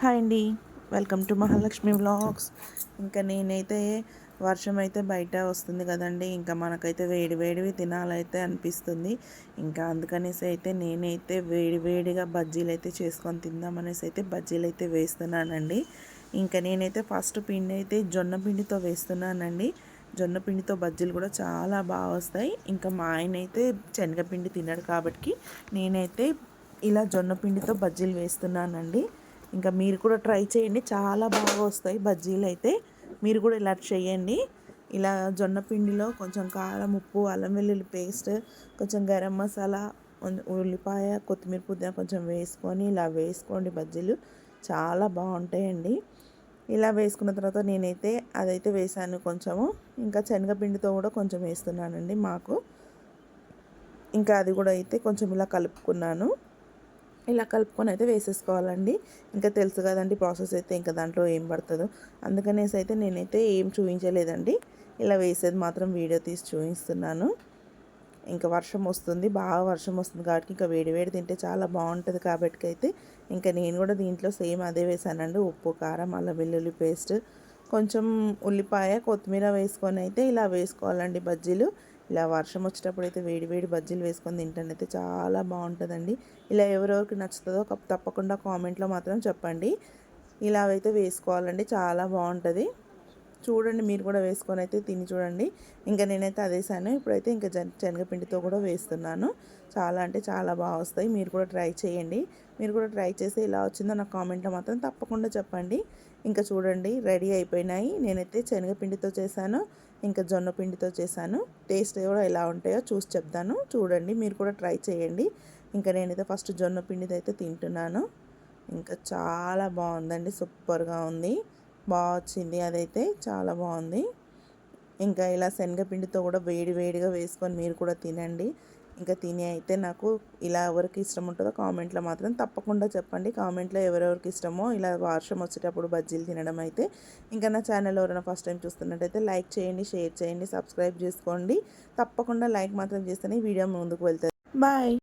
Hi అండి, welcome to Mahalakshmi vlogs. ఇంకా నేనైతే వర్షం అయితే బయట వస్తుంది కదండి, ఇంకా మనకైతే వేడి వేడివి తినాలైతే అనిపిస్తుంది. ఇంకా అందుకనేసి అయితే నేనైతే వేడిగా బజ్జీలు అయితే చేసుకొని తిందామనేసి అయితే బజ్జీలు అయితే వేస్తున్నానండి. ఇంకా నేనైతే ఫస్ట్ పిండి అయితే జొన్న పిండితో వేస్తున్నానండి. జొన్న పిండితో బజ్జీలు కూడా చాలా బాగా వస్తాయి. ఇంకా మా ఆయన అయితే శనగపిండి తినడు కాబట్టి నేనైతే ఇలా జొన్న పిండితో బజ్జీలు వేస్తున్నానండి. ఇంకా మీరు కూడా ట్రై చేయండి, చాలా బాగా వస్తాయి బజ్జీలు అయితే. మీరు కూడా ఇలా చేయండి. ఇలా జొన్న పిండిలో కొంచెం కారం, ఉప్పు, అల్లం వెల్లుల్లి పేస్ట్, కొంచెం గరం మసాలా, ఉల్లిపాయ, కొత్తిమీర, పుదీనా కొంచెం వేసుకొని ఇలా వేసుకోండి. బజ్జీలు చాలా బాగుంటాయండి. ఇలా వేసుకున్న తర్వాత నేనైతే అదైతే వేసాను కొంచెము. ఇంకా శనగపిండితో కూడా కొంచెం వేస్తున్నానండి మాకు. ఇంకా అది కూడా అయితే కొంచెం ఇలా కలుపుకున్నాను. ఇలా కలుపుకొని అయితే వేసేసుకోవాలండి. ఇంకా తెలుసు కదండి ప్రాసెస్ అయితే, ఇంకా దాంట్లో ఏం పడుతుందో. అందుకనేసి అయితే నేనైతే ఏం చూపించలేదండి, ఇలా వేసేది మాత్రం వీడియో తీసి చూపిస్తున్నాను. ఇంకా వర్షం వస్తుంది, బాగా వర్షం వస్తుంది కాబట్టి ఇంకా వేడి తింటే చాలా బాగుంటుంది కాబట్టి అయితే ఇంకా నేను కూడా దీంట్లో సేమ్ అదే వేసానండి. ఉప్పు, కారం, అల్లం వెల్లుల్లి పేస్ట్, కొంచెం ఉల్లిపాయ, కొత్తిమీర వేసుకొని అయితే ఇలా వేసుకోవాలండి బజ్జీలు. ఇలా వర్షం వచ్చేటప్పుడు అయితే వేడి బజ్జీలు వేసుకొని తింటానైతే చాలా బాగుంటుందండి. ఇలా ఎవరెవరికి నచ్చుతుందో తప్పకుండా కామెంట్లో మాత్రం చెప్పండి. ఇలా అయితే వేసుకోవాలండి, చాలా బాగుంటుంది. చూడండి, మీరు కూడా వేసుకొని అయితే తిని చూడండి. ఇంకా నేనైతే అదేసాను. ఇప్పుడైతే ఇంకా శనగపిండితో కూడా వేస్తున్నాను. చాలా అంటే చాలా బాగా వస్తాయి. మీరు కూడా ట్రై చేయండి. మీరు కూడా ట్రై చేసి ఇలా వచ్చిందో నాకు కామెంట్లో మాత్రం తప్పకుండా చెప్పండి. ఇంకా చూడండి, రెడీ అయిపోయినాయి. నేనైతే శనగపిండితో చేశాను, ఇంకా జొన్న పిండితో చేశాను. టేస్ట్ కూడా ఎలా ఉంటాయో చూసి చెప్తాను. చూడండి, మీరు కూడా ట్రై చేయండి. ఇంకా నేనైతే ఫస్ట్ జొన్న పిండితో అయితే తింటున్నాను. ఇంకా చాలా బాగుందండి, సూపర్గా ఉంది, బాగా వచ్చింది. అదైతే చాలా బాగుంది. ఇంకా ఇలా శనగపిండితో కూడా వేడిగా వేసుకొని మీరు కూడా తినండి. ఇంకా తిని అయితే నాకు ఇలా ఎవరికి ఇష్టం ఉంటుందో కామెంట్లో మాత్రం తప్పకుండా చెప్పండి. కామెంట్లో ఎవరెవరికి ఇష్టమో ఇలా వర్షం వచ్చేటప్పుడు బజ్జీలు తినడం అయితే. ఇంకా నా ఛానల్ ఎవరైనా ఫస్ట్ టైం చూస్తున్నట్టయితే లైక్ చేయండి, షేర్ చేయండి, సబ్స్క్రైబ్ చేసుకోండి. తప్పకుండా లైక్ మాత్రం చేస్తేనే వీడియో ముందుకు వెళ్తుంది. బాయ్.